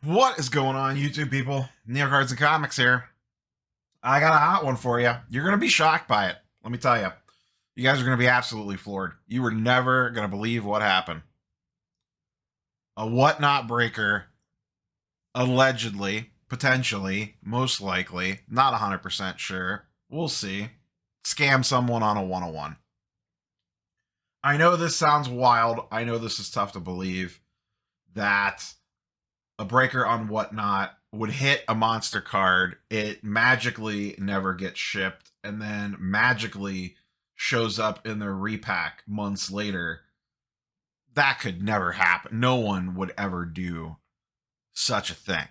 What is going on, YouTube people? Neo Cards and Comics here. I got a hot one for you. You're going to be shocked by it. Let me tell you. You guys are going to be absolutely floored. You were never going to believe what happened. A whatnot breaker allegedly, potentially, most likely, not 100% sure, we'll see, scam someone on a 101. I know this sounds wild. I know this is tough to believe that a breaker on whatnot would hit a monster card, it magically never gets shipped, and then magically shows up in their repack months later. That could never happen. No one would ever do such a thing.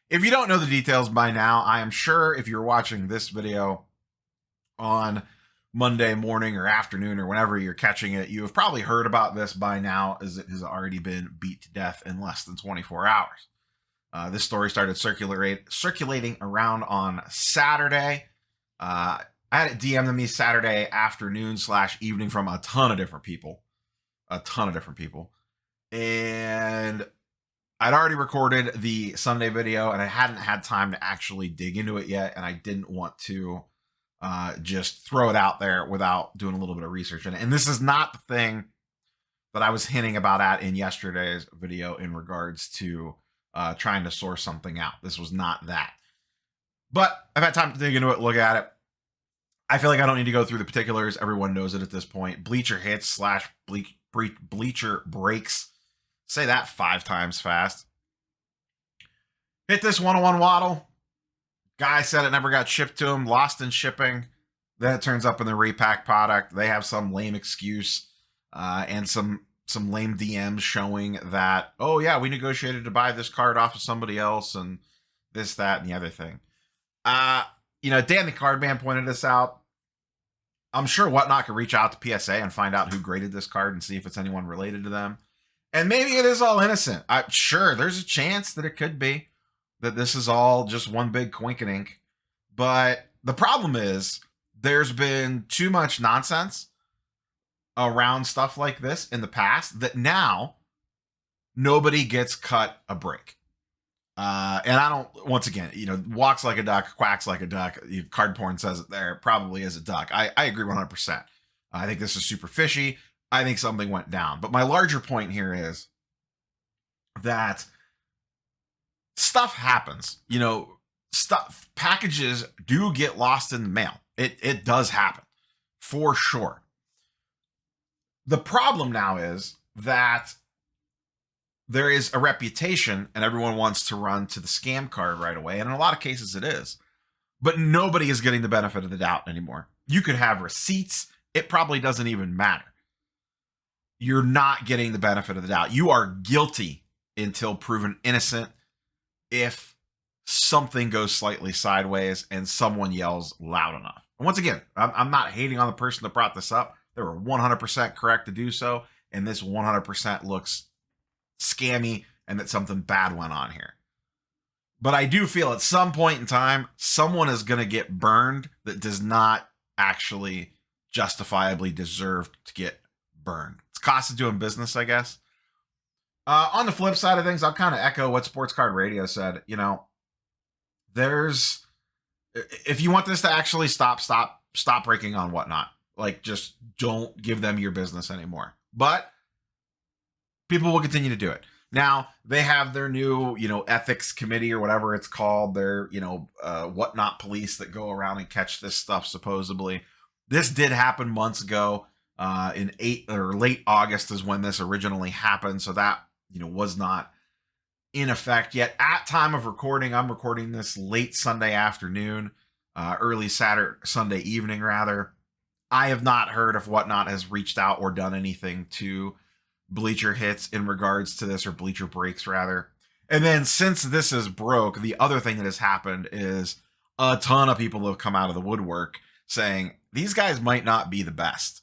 If you don't know the details by now, I am sure if you're watching this video on Monday morning or afternoon or whenever you're catching it, you have probably heard about this by now, as it has already been beat to death in less than 24 hours. This story started circulating around on Saturday. I had it DM'd to me Saturday afternoon / evening from a ton of different people. And I'd already recorded the Sunday video and I hadn't had time to actually dig into it yet. And I didn't want to just throw it out there without doing a little bit of research in it. And this is not the thing that I was hinting about at in yesterday's video in regards to trying to source something out. This was not that. But I've had time to dig into it, look at it. I feel like I don't need to go through the particulars. Everyone knows it at this point. Bleacher hits / Bleacher breaks. Say that 5 times fast. Hit this 101 waddle. Guy said it never got shipped to him, lost in shipping. Then it turns up in the repack product. They have some lame excuse and some lame DMs showing that, oh yeah, we negotiated to buy this card off of somebody else and this, that, and the other thing. Dan the Cardman pointed this out. I'm sure Whatnot could reach out to PSA and find out who graded this card and see if it's anyone related to them. And maybe it is all innocent. I'm sure there's a chance that it could be, that this is all just one big coinkydink. But the problem is there's been too much nonsense around stuff like this in the past that now nobody gets cut a break. And I don't, once again, walks like a duck, quacks like a duck. Card porn says it there, probably is a duck. I agree 100%. I think this is super fishy. I think something went down. But my larger point here is that stuff happens. Packages do get lost in the mail. It does happen for sure. The problem now is that there is a reputation and everyone wants to run to the scam card right away. And in a lot of cases it is, but nobody is getting the benefit of the doubt anymore. You could have receipts. It probably doesn't even matter. You're not getting the benefit of the doubt. You are guilty until proven innocent if something goes slightly sideways and someone yells loud enough. And once again, I'm not hating on the person that brought this up. They were 100% correct to do so. And this 100% looks scammy and that something bad went on here. But I do feel at some point in time, someone is going to get burned that does not actually justifiably deserve to get burned. It's cost of doing business, I guess. On the flip side of things, I'll kind of echo what Sports Card Radio said. If you want this to actually stop breaking on Whatnot. Like, just don't give them your business anymore. But people will continue to do it. Now, they have their new, ethics committee or whatever it's called. Their, Whatnot police that go around and catch this stuff, supposedly. This did happen months ago. In late August is when this originally happened. So that, was not in effect yet. At time of recording, I'm recording this late Sunday afternoon, early Sunday evening, rather. I have not heard if Whatnot has reached out or done anything to Bleacher Hits in regards to this, or Bleacher Breaks, rather. And then since this is broke, the other thing that has happened is a ton of people have come out of the woodwork saying, these guys might not be the best.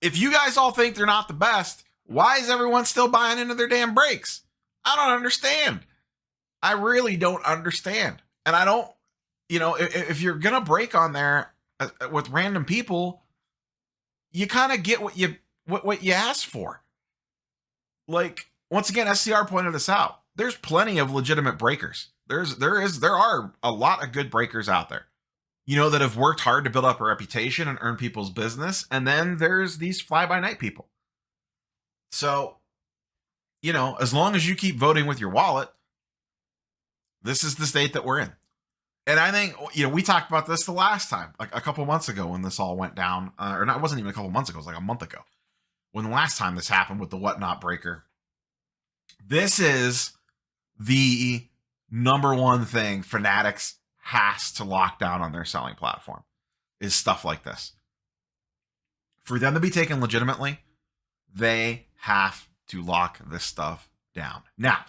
If you guys all think they're not the best, why is everyone still buying into their damn breaks? I don't understand. I really don't understand. And I don't, if you're going to break on there with random people, you kind of get what you ask for. Like, once again, SCR pointed this out. There's plenty of legitimate breakers. There are a lot of good breakers out there, that have worked hard to build up a reputation and earn people's business. And then there's these fly-by-night people. So, as long as you keep voting with your wallet, this is the state that we're in. And I think, we talked about this the last time, like a couple months ago when this all went down, or not, it wasn't even a couple months ago, it was like a month ago, when the last time this happened with the whatnot breaker. This is the number one thing Fanatics has to lock down on their selling platform, is stuff like this. For them to be taken legitimately, they have to lock this stuff down. Now,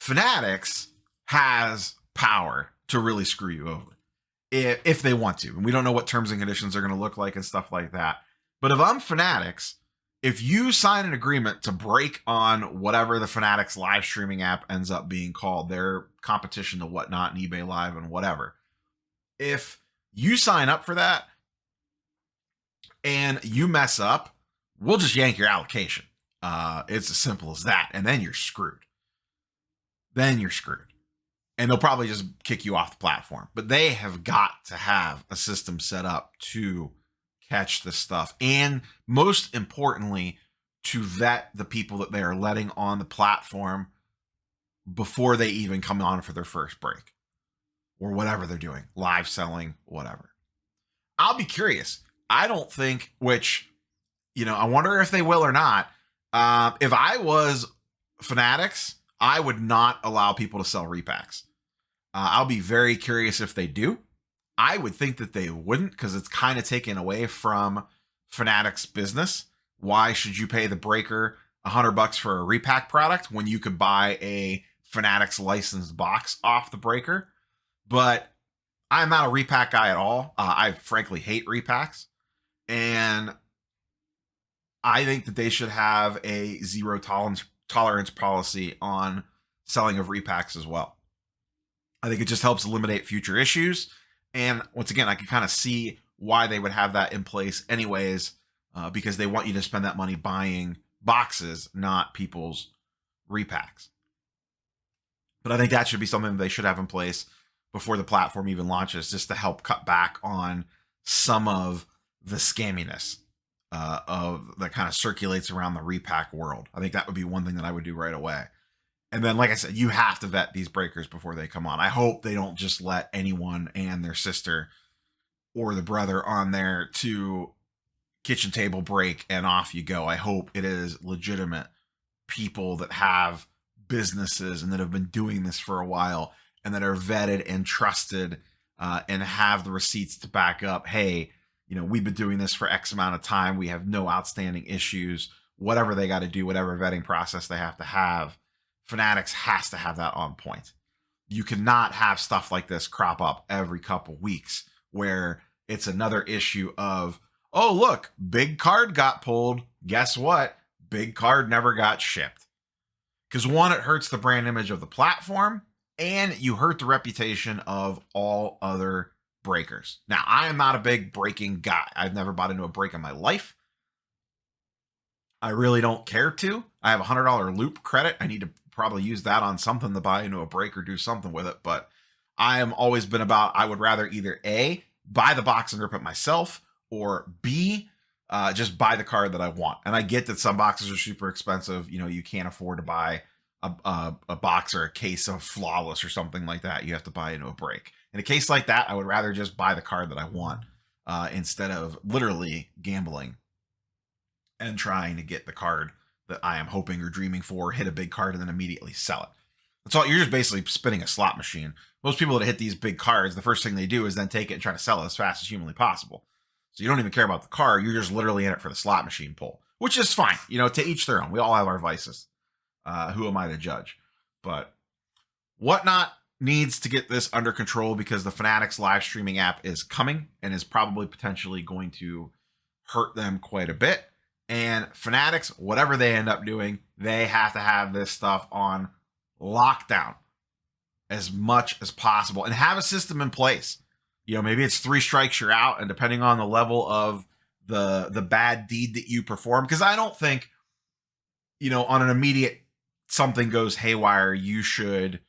Fanatics has power to really screw you over if they want to. And we don't know what terms and conditions are going to look like and stuff like that. But if I'm Fanatics, if you sign an agreement to break on whatever the Fanatics live streaming app ends up being called, their competition to Whatnot and eBay Live and whatever, if you sign up for that and you mess up, we'll just yank your allocation. It's as simple as that. And then you're screwed. And they'll probably just kick you off the platform. But they have got to have a system set up to catch this stuff. And most importantly, to vet the people that they are letting on the platform before they even come on for their first break or whatever they're doing, live selling, whatever. I'll be curious. I don't think, I wonder if they will or not. If I was Fanatics, I would not allow people to sell repacks. I'll be very curious if they do. I would think that they wouldn't, because it's kind of taken away from Fanatics business. Why should you pay the breaker $100 for a repack product when you could buy a Fanatics licensed box off the breaker? But I'm not a repack guy at all. I frankly hate repacks. And I think that they should have a zero tolerance policy on selling of repacks as well. I think it just helps eliminate future issues. And once again, I can kind of see why they would have that in place anyways, because they want you to spend that money buying boxes, not people's repacks. But I think that should be something that they should have in place before the platform even launches, just to help cut back on some of the scamminess of that kind of circulates around the repack world. I think that would be one thing that I would do right away. And then, like I said, you have to vet these breakers before they come on. I hope they don't just let anyone and their sister or the brother on there to kitchen table break and off you go. I hope it is legitimate people that have businesses and that have been doing this for a while and that are vetted and trusted and have the receipts to back up. Hey, we've been doing this for X amount of time. We have no outstanding issues. Whatever they got to do, whatever vetting process they have to have, Fanatics has to have that on point. You cannot have stuff like this crop up every couple weeks where it's another issue of, oh, look, big card got pulled. Guess what? Big card never got shipped. Because one, it hurts the brand image of the platform, and you hurt the reputation of all other breakers. Now, I am not a big breaking guy. I've never bought into a break in my life. I really don't care to. I have a $100 loop credit. I need to probably use that on something to buy into a break or do something with it. But I am always been about, I would rather either A, buy the box and rip it myself, or B, just buy the card that I want. And I get that some boxes are super expensive. You can't afford to buy a box or a case of Flawless or something like that. You have to buy into a break. In a case like that, I would rather just buy the card that I want instead of literally gambling and trying to get the card that I am hoping or dreaming for, hit a big card, and then immediately sell it. That's all. You're just basically spinning a slot machine. Most people that hit these big cards, the first thing they do is then take it and try to sell it as fast as humanly possible. So you don't even care about the card. You're just literally in it for the slot machine pull, which is fine. To each their own. We all have our vices. Who am I to judge? But Whatnot needs to get this under control, because the Fanatics live streaming app is coming and is probably potentially going to hurt them quite a bit. And Fanatics, whatever they end up doing, they have to have this stuff on lockdown as much as possible and have a system in place. Maybe it's 3 strikes, you're out, and depending on the level of the bad deed that you perform, because I don't think, on an immediate something goes haywire, you should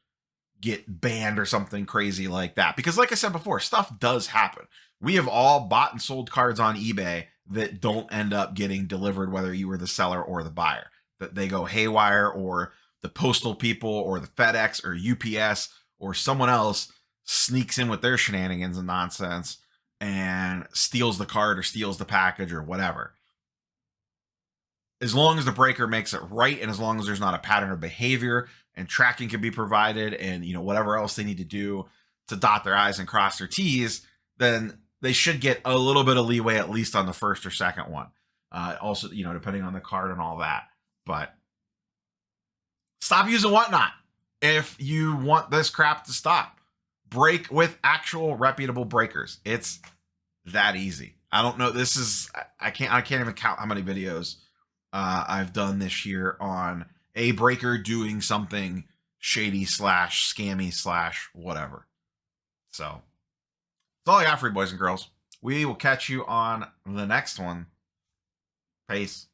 get banned or something crazy like that. Because like I said before, stuff does happen. We have all bought and sold cards on eBay that don't end up getting delivered, whether you were the seller or the buyer, that they go haywire, or the postal people or the FedEx or UPS or someone else sneaks in with their shenanigans and nonsense and steals the card or steals the package or whatever. As long as the breaker makes it right, and as long as there's not a pattern of behavior and tracking can be provided, and whatever else they need to do to dot their I's and cross their T's, then they should get a little bit of leeway, at least on the first or second one. Also, depending on the card and all that. But stop using whatnot if you want this crap to stop. Break with actual reputable breakers. It's that easy. I don't know. I can't even count how many videos I've done this year on a breaker doing something shady / scammy / whatever. So that's all I got for you, boys and girls. We will catch you on the next one. Peace.